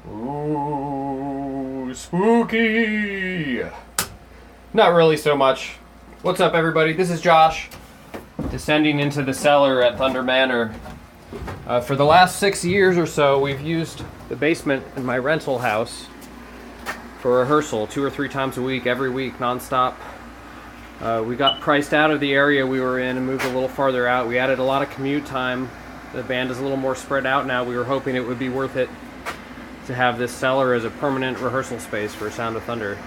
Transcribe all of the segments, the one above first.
Ooh, spooky! Not really so much. What's up, everybody? This is Josh, descending into the cellar at Thunder Manor. For the last 6 years or so, we've used the basement in my rental house for rehearsal 2 or 3 times a week, every week, nonstop. We got priced out of the area we were in and moved a little farther out. We added a lot of commute time. The band is a little more spread out now. We were hoping it would be worth it to have this cellar as a permanent rehearsal space for Sound of Thunder.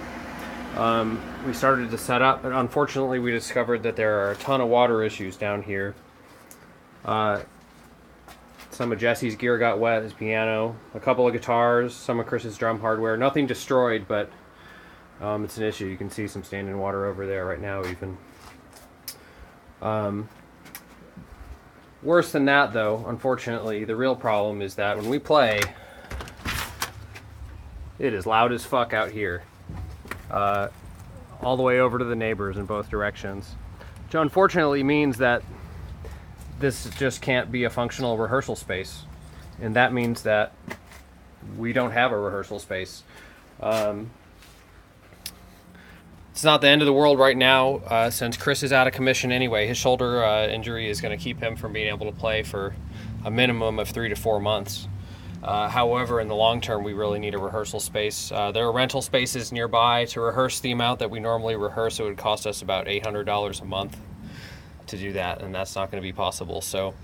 We started to set up, but unfortunately we discovered that there are a ton of water issues down here. Some of Jesse's gear got wet, his piano, a couple of guitars, some of Chris's drum hardware. Nothing destroyed, but it's an issue. You can see some standing water over there right now even. Worse than that, though, unfortunately, the real problem is that when we play, it is loud as fuck out here. All the way over to the neighbors in both directions. Which unfortunately means that this just can't be a functional rehearsal space. And that means that we don't have a rehearsal space. It's not the end of the world right now, since Chris is out of commission anyway. His shoulder injury is going to keep him from being able to play for a minimum of 3 to 4 months. However, in the long term, we really need a rehearsal space. There are rental spaces nearby. To rehearse the amount that we normally rehearse, it would cost us about $800 a month to do that, and that's not going to be possible. So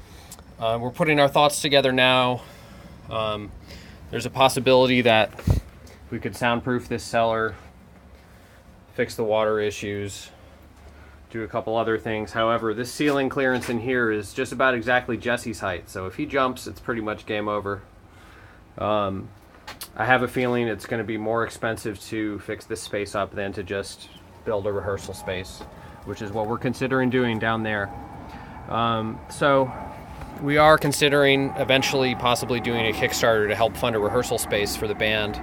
we're putting our thoughts together now. There's a possibility that we could soundproof this cellar, fix the water issues, do a couple other things. However, this ceiling clearance in here is just about exactly Jesse's height, so if he jumps, it's pretty much game over. I have a feeling it's going to be more expensive to fix this space up than to just build a rehearsal space, which is what we're considering doing down there. So we are considering eventually possibly doing a Kickstarter to help fund a rehearsal space for the band.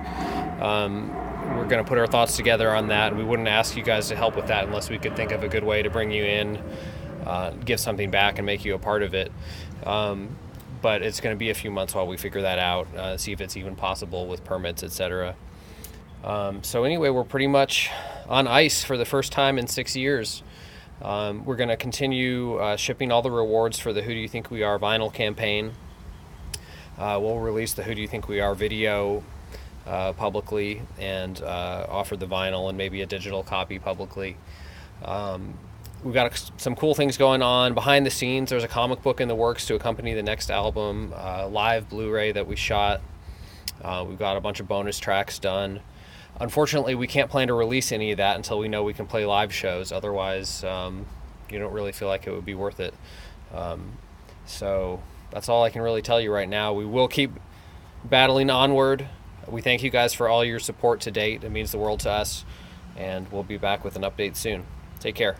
We're going to put our thoughts together on that. We wouldn't ask you guys to help with that unless we could think of a good way to bring you in, give something back, and make you a part of it. But it's going to be a few months while we figure that out, see if it's even possible with permits, etc. So anyway, we're pretty much on ice for the first time in 6 years. We're going to continue shipping all the rewards for the Who Do You Think We Are vinyl campaign. We'll release the Who Do You Think We Are video publicly and offer the vinyl and maybe a digital copy publicly. We've got some cool things going on behind the scenes. There's a comic book in the works to accompany the next album, live Blu-ray that we shot. We've got a bunch of bonus tracks done. Unfortunately, we can't plan to release any of that until we know we can play live shows. Otherwise, you don't really feel like it would be worth it. So that's all I can really tell you right now. We will keep battling onward. We thank you guys for all your support to date. It means the world to us. And we'll be back with an update soon. Take care.